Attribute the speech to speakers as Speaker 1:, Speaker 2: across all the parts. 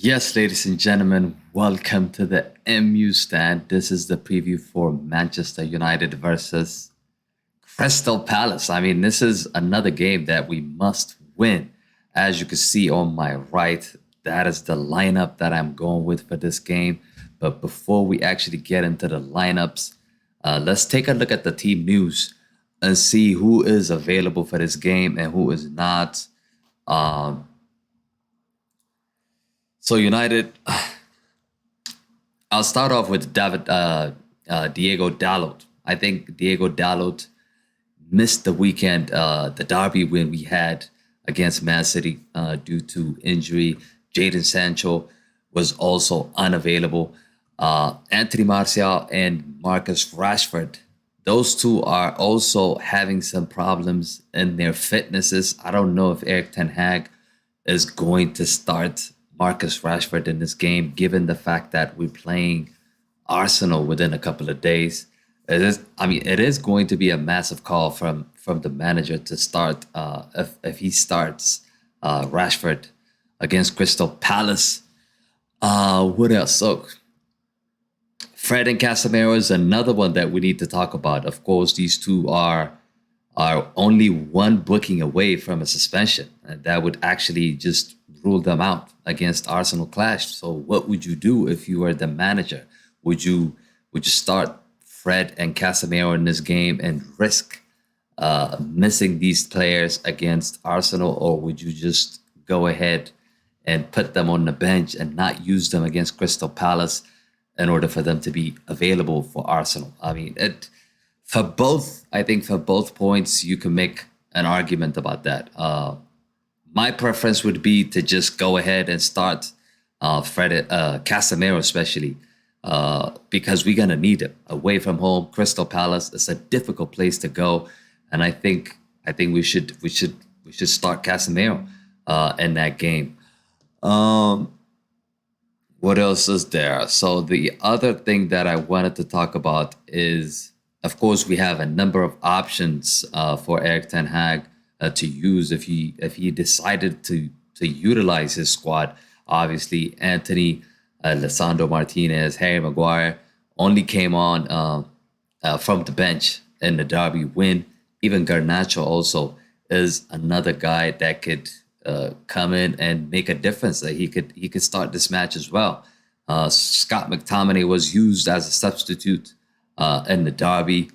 Speaker 1: Yes, ladies and gentlemen, welcome to the MU stand. This is the preview for Manchester United versus Crystal Palace. I mean, this is another game that we must win. As you can see on my right, that is the lineup that I'm going with for this game. But before we actually get into the lineups, let's take a look at the team news and see who is available for this game and who is not. Um, so United, I'll start off with Diogo Dalot. I think Diogo Dalot missed the weekend, the derby win we had against Man City due to injury. Jadon Sancho was also unavailable. Anthony Martial and Marcus Rashford, those two are also having some problems in their fitnesses. I don't know if Erik Ten Hag is going to start Marcus Rashford in this game, given the fact that we're playing Arsenal within a couple of days. It is going to be a massive call from the manager to start if he starts Rashford against Crystal Palace. What else? So Fred and Casemiro is another one that we need to talk about. Of course, these two are only one booking away from a suspension, and that would actually just rule them out against Arsenal clash. So what would you do if you were the manager? Would you start Fred and Casemiro in this game and risk missing these players against Arsenal, or would you just go ahead and put them on the bench and not use them against Crystal Palace in order for them to be available for Arsenal? I mean, I think for both points, you can make an argument about that. My preference would be to just go ahead and start Casemiro, especially because we're gonna need it away from home. Crystal Palace is a difficult place to go, and I think we should start Casemiro in that game. What else is there? So the other thing that I wanted to talk about is, of course, we have a number of options for Erik Ten Hag to use if he decided to utilize his squad. Obviously, Anthony, Lisandro Martinez, Harry Maguire only came on from the bench in the derby win. Even Garnacho also is another guy that could come in and make a difference. That he could start this match as well. Scott McTominay was used as a substitute in the derby,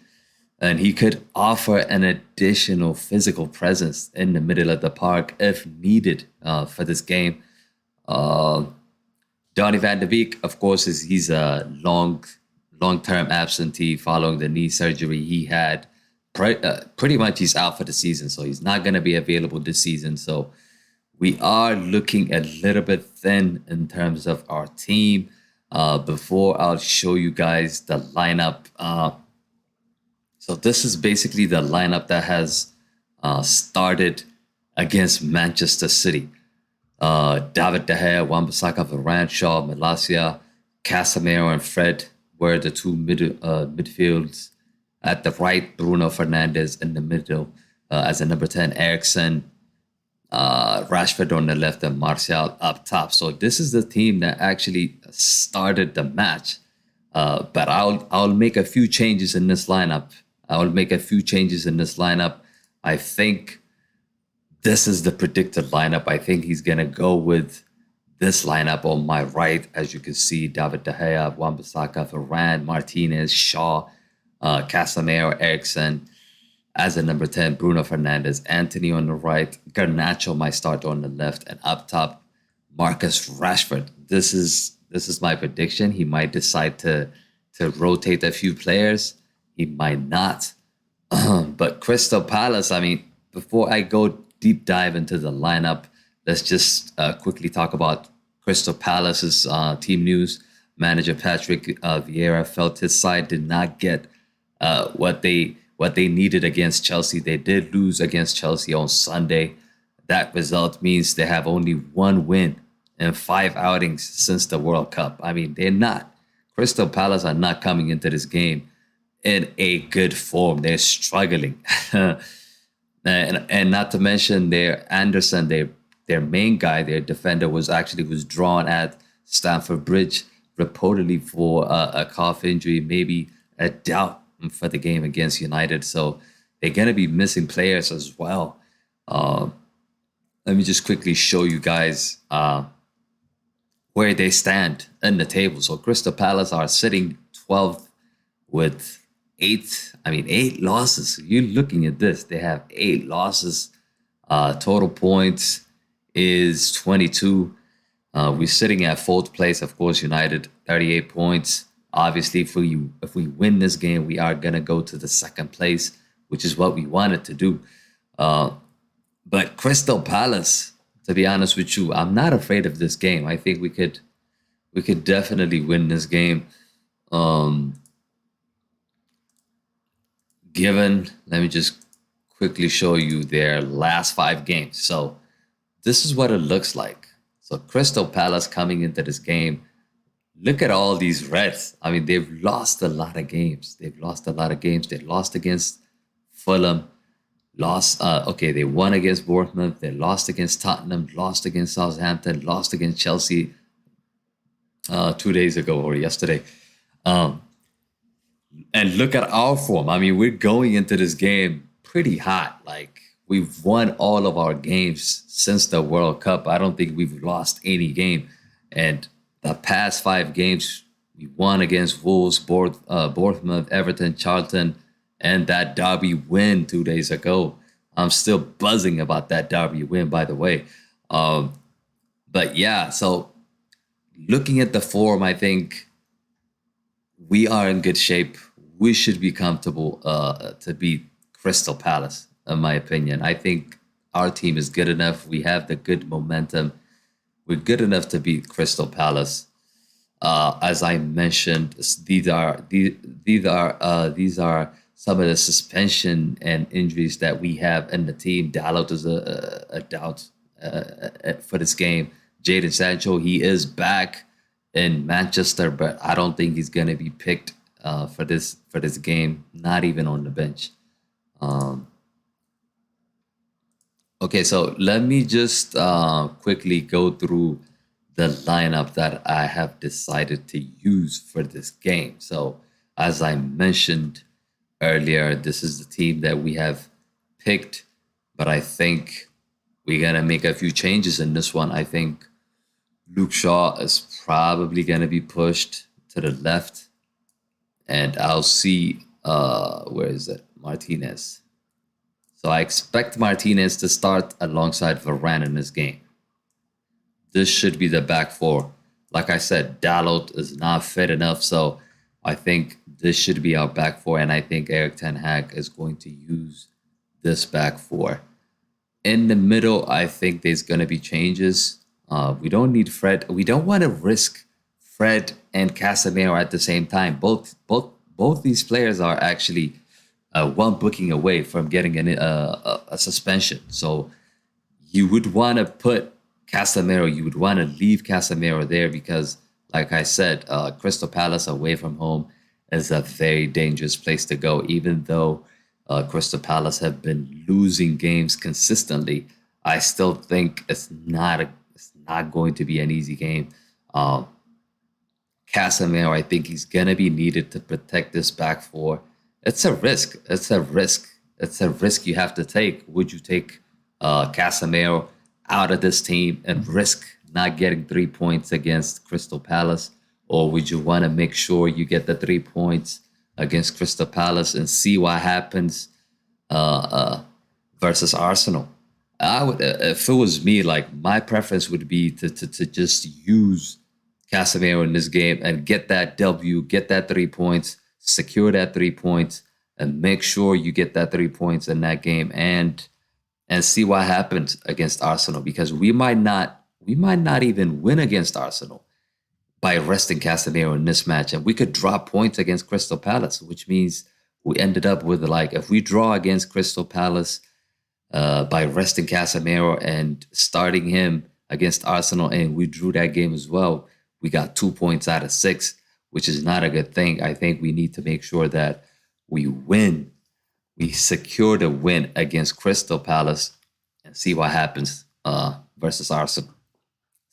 Speaker 1: and he could offer an additional physical presence in the middle of the park if needed for this game. Donny van de Beek, of course, he's a long-term absentee following the knee surgery he had. Pretty much he's out for the season, so he's not going to be available this season. So we are looking a little bit thin in terms of our team. Before I'll show you guys the lineup. So this is basically the lineup that has started against Manchester City. David De Gea, Wan-Bissaka, Varane, Shaw, Malacia, Casemiro, and Fred were the two midfields. At the right, Bruno Fernandes in the middle as a number 10, Eriksen, Rashford on the left, and Martial up top. So this is the team that actually started the match. But I'll make a few changes in this lineup. I think this is the predicted lineup. I think he's gonna go with this lineup on my right. As you can see, David De Gea, Wan-Bissaka, Varane, Martinez, Shaw, Casemiro, Eriksen as a number 10, Bruno Fernandes, Anthony on the right, Garnacho might start on the left, and up top, Marcus Rashford. This is my prediction. He might decide to rotate a few players. He might not. But Crystal Palace, I mean, before I go deep dive into the lineup, let's just quickly talk about Crystal Palace's team news. Manager Patrick Vieira felt his side did not get what they needed against Chelsea. They did lose against Chelsea on Sunday. That result means they have only one win in 5 outings since the World Cup. I mean, Crystal Palace are not coming into this game in a good form. They're struggling. and not to mention their Anderson, their main guy, their defender, was drawn at Stamford Bridge, reportedly for a calf injury, maybe a doubt for the game against United. So they're going to be missing players as well. Let me just quickly show you guys where they stand in the table. So Crystal Palace are sitting 12th with eight losses. You're looking at this. They have 8 losses. Total points is 22. We're sitting at 4th place, of course, United, 38 points. Obviously, if we win this game, we are going to go to the 2nd place, which is what we wanted to do. But Crystal Palace, to be honest with you, I'm not afraid of this game. I think we could definitely win this game. Let me just quickly show you their last 5 games. So this is what it looks like. So Crystal Palace coming into this game, look at all these Reds. I mean, they've lost a lot of games. They lost against Fulham. They won against Bournemouth. They lost against Tottenham, lost against Southampton, lost against Chelsea 2 days ago or yesterday. And look at our form. I mean, we're going into this game pretty hot. Like, we've won all of our games since the World Cup. I don't think we've lost any game. And the past 5 games, we won against Wolves, Bournemouth, Everton, Charlton, and that derby win 2 days ago. I'm still buzzing about that derby win, by the way. But yeah, so looking at the form, I think we are in good shape. We should be comfortable to beat Crystal Palace, in my opinion. I think our team is good enough. We have the good momentum. We're good enough to beat Crystal Palace. As I mentioned, these are some of the suspension and injuries that we have in the team. Dalot is a doubt for this game. Jadon Sancho, he is back in Manchester, but I don't think he's going to be picked for this game, not even on the bench. Okay, so let me just quickly go through the lineup that I have decided to use for this game. So as I mentioned earlier, this is the team that we have picked, but I think we're going to make a few changes in this one. I think Luke Shaw is probably going to be pushed to the left, and I'll see, where is it? Martinez. So I expect Martinez to start alongside Varane in this game. This should be the back 4. Like I said, Dalot is not fit enough, so I think this should be our back 4, and I think Erik ten Hag is going to use this back 4. In the middle, I think there's going to be changes. We don't need Fred. We don't want to risk Fred and Casemiro at the same time. Both these players are actually one booking away from getting a suspension. So you would want to put Casemiro. You would want to leave Casemiro there because, like I said, Crystal Palace away from home is a very dangerous place to go. Even though Crystal Palace have been losing games consistently, I still think it's not going to be an easy game. Casemiro, I think he's going to be needed to protect this back 4. It's a risk. It's a risk you have to take. Would you take Casemiro out of this team and risk not getting 3 points against Crystal Palace? Or would you want to make sure you get the 3 points against Crystal Palace and see what happens versus Arsenal? I would, if it was me, like my preference would be to just use Casemiro in this game and get that W, get that 3 points, secure that 3 points, and make sure you get that 3 points in that game and see what happens against Arsenal, because we might not even win against Arsenal by resting Casemiro in this match, and we could drop points against Crystal Palace, which means we ended up with, like, if we draw against Crystal Palace by resting Casemiro and starting him against Arsenal, and we drew that game as well, we got 2 points out of 6, which is not a good thing. I think we need to make sure that we win. We secure the win against Crystal Palace and see what happens versus Arsenal.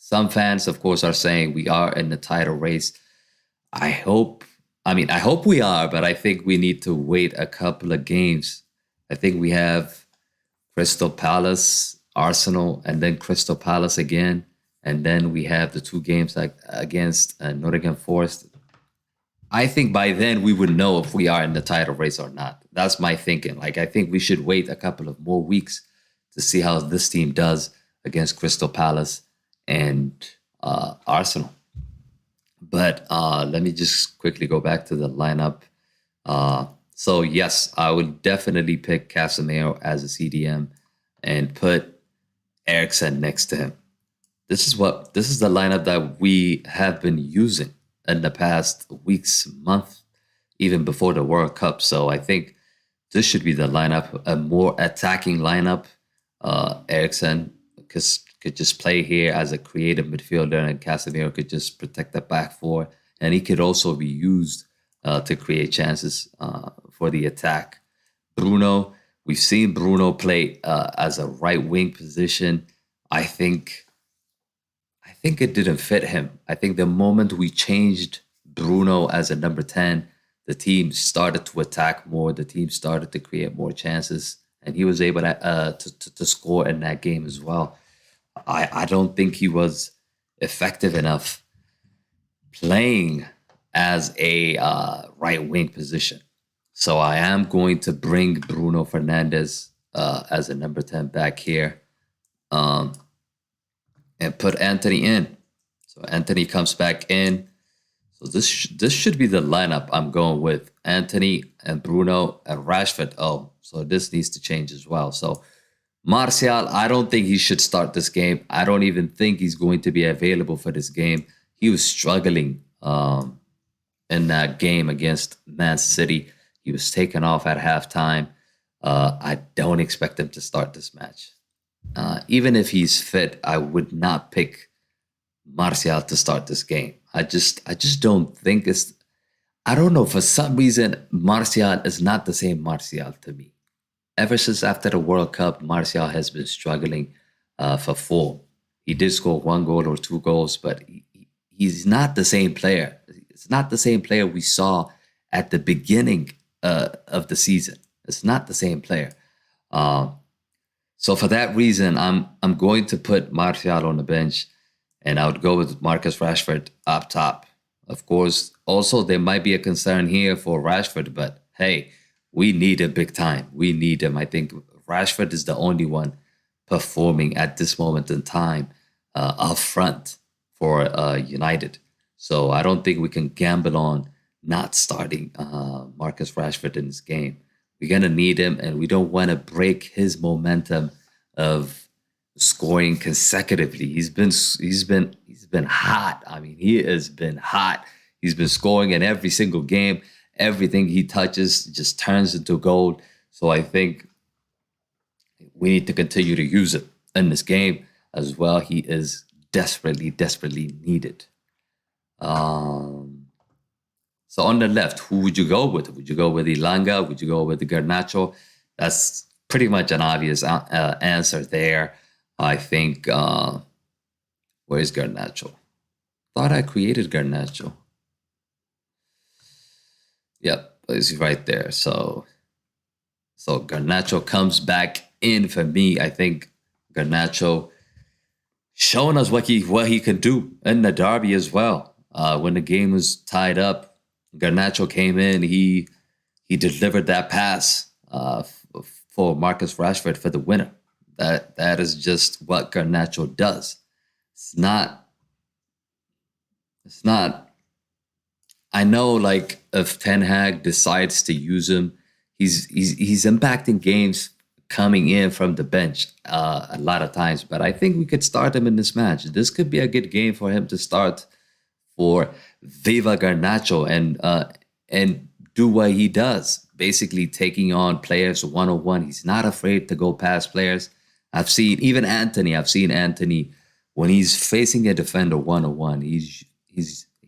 Speaker 1: Some fans, of course, are saying we are in the title race. I hope, I hope we are, but I think we need to wait a couple of games. I think we have Crystal Palace, Arsenal, and then Crystal Palace again. And then we have the two games like against Nottingham Forest. I think by then we would know if we are in the title race or not. That's my thinking. Like, I think we should wait a couple of more weeks to see how this team does against Crystal Palace and Arsenal. But let me just quickly go back to the lineup. So yes, I would definitely pick Casemiro as a CDM and put Eriksen next to him. This is the lineup that we have been using in the past weeks, month, even before the World Cup. So I think this should be the lineup, a more attacking lineup. Eriksen could just play here as a creative midfielder, and Casemiro could just protect the back four, and he could also be used to create chances for the attack. Bruno, we've seen Bruno play as a right wing position. I think it didn't fit him. I think the moment we changed Bruno as a number 10, the team started to attack more. The team started to create more chances, and he was able to score in that game as well. I don't think he was effective enough playing as a right wing position. So I am going to bring Bruno Fernandes as a number 10 back here. And put Anthony in. So Anthony comes back in. So this should be the lineup I'm going with. Anthony and Bruno and Rashford. Oh, so this needs to change as well. So Martial, I don't think he should start this game. I don't even think he's going to be available for this game. He was struggling in that game against Man City. He was taken off at halftime. I don't expect him to start this match. Even if he's fit, I would not pick Martial to start this game. I just don't think it's. I don't know. For some reason, Martial is not the same Martial to me. Ever since after the World Cup, Martial has been struggling for form. He did score 1 goal or 2 goals, but he's not the same player. It's not the same player we saw at the beginning of the season. It's not the same player. So for that reason, I'm going to put Martial on the bench, and I would go with Marcus Rashford up top. Of course, also there might be a concern here for Rashford, but hey, we need him big time. We need him. I think Rashford is the only one performing at this moment in time up front for United. So I don't think we can gamble on not starting Marcus Rashford in this game. We're gonna need him, and we don't want to break his momentum of scoring consecutively. He's been hot. I mean, he has been hot. He's been scoring in every single game. Everything he touches just turns into gold. So I think we need to continue to use it in this game as well. He is desperately, desperately needed. So on the left, who would you go with? Would you go with Ilanga? Would you go with Garnacho? That's pretty much an obvious answer there. I think, where's Garnacho? Thought I created Garnacho. Yep, he's right there. So Garnacho comes back in for me. I think Garnacho showing us what he can do in the derby as well. When the game was tied up, Garnacho came in. He delivered that pass for Marcus Rashford for the winner. That is just what Garnacho does. It's not. I know, like, if Ten Hag decides to use him, he's impacting games coming in from the bench a lot of times. But I think we could start him in this match. This could be a good game for him to start for Viva Garnacho and do what he does, basically taking on players one-on-one. He's not afraid to go past players. I've seen Anthony when he's facing a defender one-on-one. He's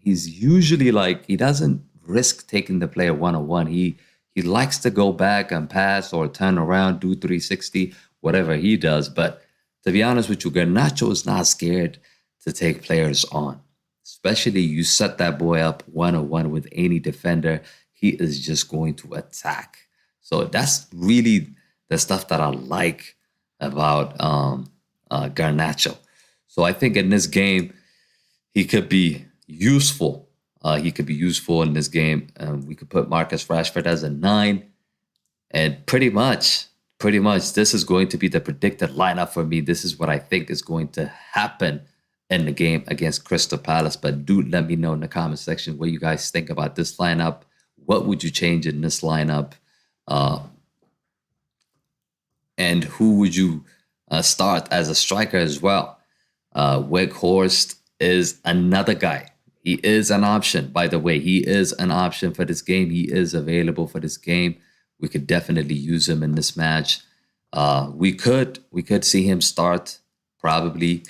Speaker 1: usually, like, he doesn't risk taking the player one-on-one. He likes to go back and pass or turn around, do 360, whatever he does. But to be honest with you, Garnacho is not scared to take players on. Especially you set that boy up one-on-one with any defender, he is just going to attack. So that's really the stuff that I like about Garnacho. So I think in this game, he could be useful. He could be useful in this game. We could put Marcus Rashford as a 9. And pretty much, this is going to be the predicted lineup for me. This is what I think is going to happen in the game against Crystal Palace. But do let me know in the comment section what you guys think about this lineup. What would you change in this lineup? And who would you start as a striker as well? Weghorst is another guy. He is an option, by the way. He is an option for this game. He is available for this game. We could definitely use him in this match. We could see him start probably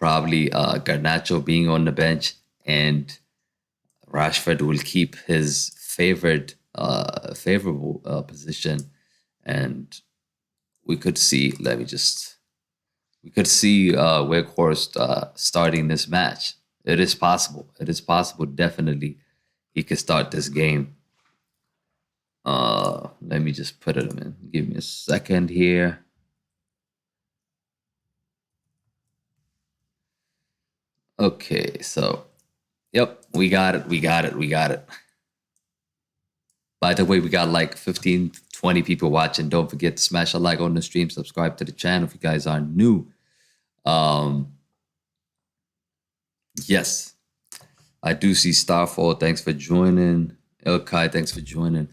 Speaker 1: Garnacho being on the bench, and Rashford will keep his favorable position, and we could see. We could see Weghorst starting this match. It is possible. It is possible. Definitely, he could start this game. Let me just put it in. Give me a second here. Okay, so, yep, we got it. By the way, we got like 15, 20 people watching. Don't forget to smash a like on the stream. Subscribe to the channel if you guys are new. Yes, I do see Starfall. Thanks for joining. Ilkai, thanks for joining.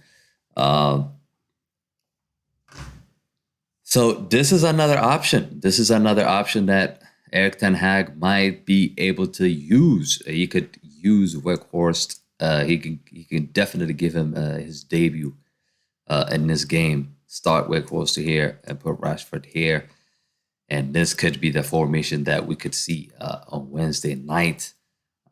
Speaker 1: So this is another option. This is another option that Erik ten Hag might be able to use. He could use Weghorst. He can definitely give him his debut in this game. Start Weghorst here and put Rashford here. And this could be the formation that we could see on Wednesday night.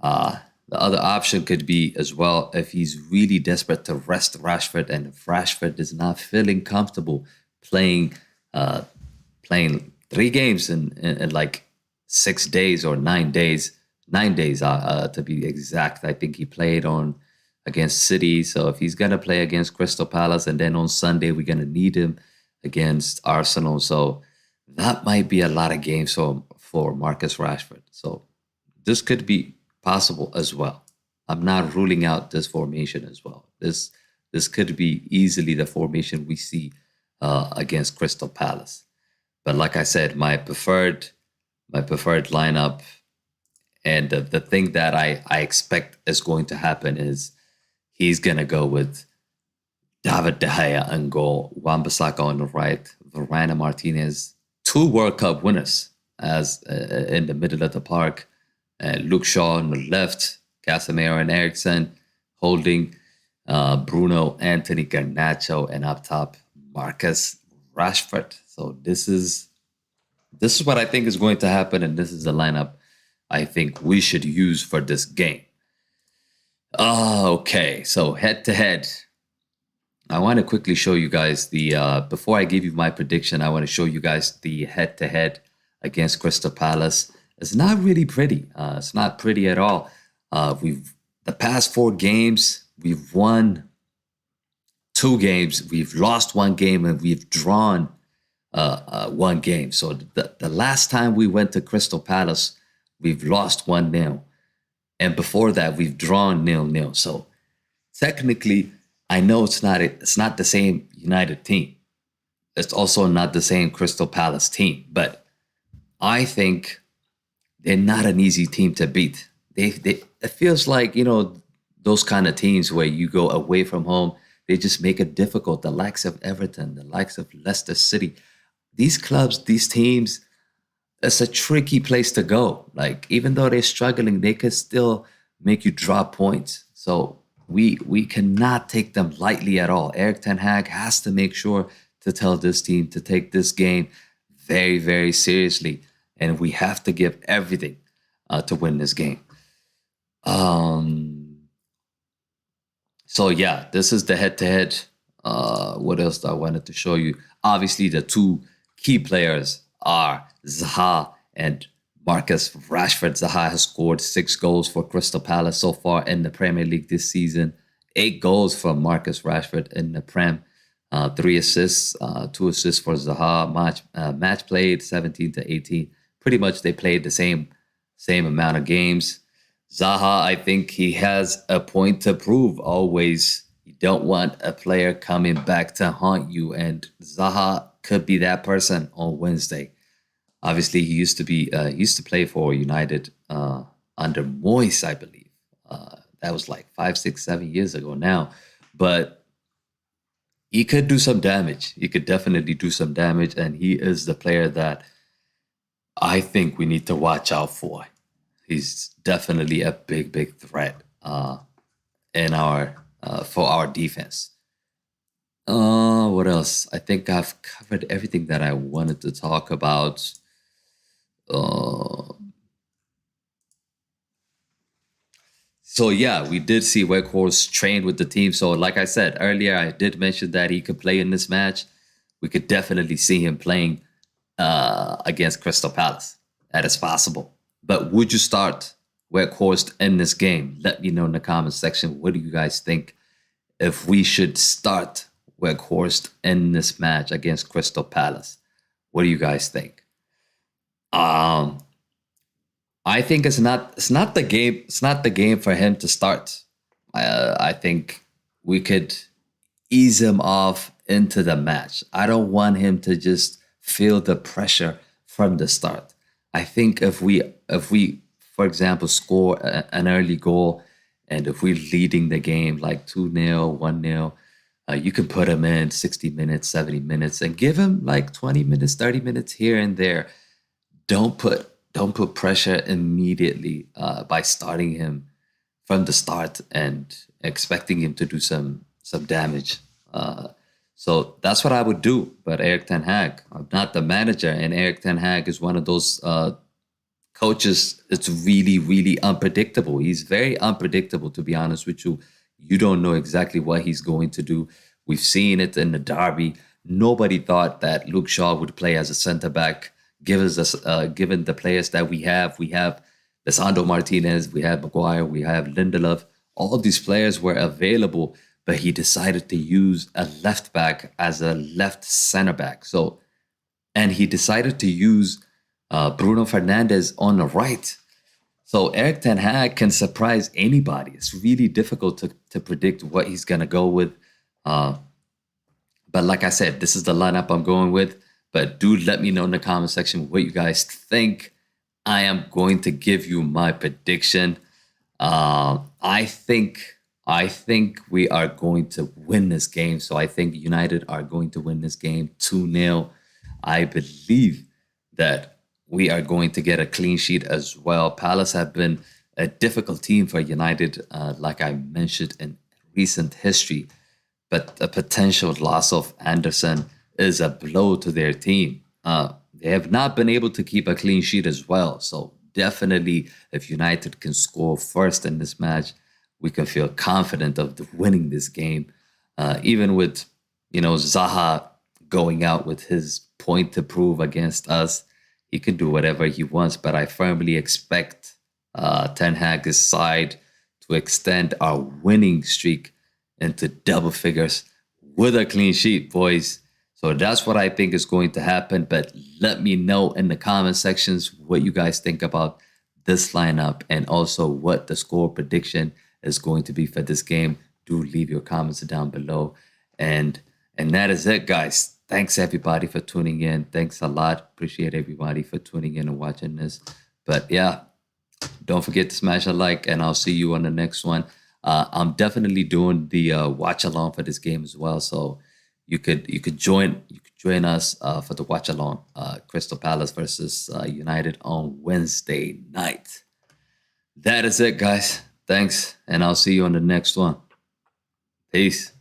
Speaker 1: The other option could be as well, if he's really desperate to rest Rashford, and if Rashford is not feeling comfortable playing 3 games in like 6 days or 9 days, 9 days to be exact. I think he played on against City. So if he's going to play against Crystal Palace, and then on Sunday we're going to need him against Arsenal. So that might be a lot of games for Marcus Rashford. So this could be possible as well. I'm not ruling out this formation as well. This could be easily the formation we see against Crystal Palace. But like I said, my preferred lineup, and the thing that I expect is going to happen is he's gonna go with David De Gea in goal, Wan-Bissaka on the right, Varane, Martinez, 2 World Cup winners as in the middle of the park. Luke Shaw on the left, Casemiro and Eriksen holding Bruno, Anthony, Garnacho, and up top, Marcus Rashford. So this is what I think is going to happen, and this is the lineup I think we should use for this game. Okay, so head-to-head. I want to quickly show you guys the, before I give you my prediction, I want to show you guys the head-to-head against Crystal Palace. It's not really pretty. It's not pretty at all. The past 4 games, we've won 2 games, we've lost 1 game, and we've drawn 1 game. So the last time we went to Crystal Palace, we've lost 1-0. And before that, we've drawn 0-0. So technically, I know it's not the same United team. It's also not the same Crystal Palace team. But I think they're not an easy team to beat. It feels like, those kind of teams where you go away from home, they just make it difficult. The likes of Everton, the likes of Leicester City. These clubs, these teams, it's a tricky place to go. Like, even though they're struggling, they could still make you drop points. So we cannot take them lightly at all. Erik ten Hag has to make sure to tell this team to take this game very, very seriously. And we have to give everything to win this game. So yeah, this is the head-to-head. What else do I wanted to show you? Obviously, the 2 key players are Zaha and Marcus Rashford Zaha has scored 6 goals for Crystal Palace so far in the Premier League this season. 8 goals from Marcus Rashford in the Prem. 3 assists, 2 assists for Zaha. Match played 17 to 18. Pretty much they played the same amount of games. Zaha, I think he has a point to prove always. You don't want a player coming back to haunt you, and Zaha could be that person on Wednesday. Obviously, he used to play for United under Moyes, I believe. That was like 5, 6, 7 years ago now, but he could do some damage. He could definitely do some damage, and he is the player that I think we need to watch out for. He's definitely a big, big threat in our for our defense. What else? I think I've covered everything that I wanted to talk about. Uh, so yeah, we did see Weghorst train with the team. So like I said earlier, I did mention that he could play in this match. We could definitely see him playing against Crystal Palace. That is possible. But would you start Weghorst in this game? Let me know in the comments section. What do you guys think if we should start Weghorst in this match against Crystal Palace? What do you guys think? Um, I think it's not the game. It's not the game for him to start. I think we could ease him off into the match. I don't want him to just feel the pressure from the start. I think if we for example score an early goal, and if we're leading the game like 2-0, 1-0, you can put him in 60 minutes, 70 minutes, and give him like 20 minutes, 30 minutes here and there. Don't put pressure immediately by starting him from the start and expecting him to do some damage. So that's what I would do. But Erik ten Hag, I'm not the manager, and Erik ten Hag is one of those coaches. It's really, really unpredictable. He's very unpredictable, to be honest with you. You don't know exactly what he's going to do. We've seen it in the derby. Nobody thought that Luke Shaw would play as a centre back. Given the players that we have Lisandro Martinez, we have Maguire, we have Lindelof. All of these players were available, but he decided to use a left back as a left center back. And he decided to use Bruno Fernandes on the right. So Erik ten Hag can surprise anybody. It's really difficult to predict what he's gonna go with. Uh, but like I said, this is the lineup I'm going with. But do let me know in the comment section what you guys think. I am going to give you my prediction. I think we are going to win this game. So I think United are going to win this game 2-0. I believe that we are going to get a clean sheet as well. Palace have been a difficult team for United, like I mentioned in recent history. But the potential loss of Anderson is a blow to their team. They have not been able to keep a clean sheet as well. So definitely, if United can score first in this match, we can feel confident of winning this game. Even with, Zaha going out with his point to prove against us, he can do whatever he wants. But I firmly expect Ten Hag's side to extend our winning streak into double figures with a clean sheet, boys. So that's what I think is going to happen. But let me know in the comment sections what you guys think about this lineup, and also what the score prediction is going to be for this game. Do leave your comments down below. And that is it, guys. Thanks everybody for tuning in. Thanks a lot. Appreciate everybody for tuning in and watching this. But yeah, don't forget to smash a like, and I'll see you on the next one. I'm definitely doing the watch along for this game as well. So you could join us for the watch along, Crystal Palace versus United on Wednesday night. That is it, guys. Thanks, and I'll see you on the next one. Peace.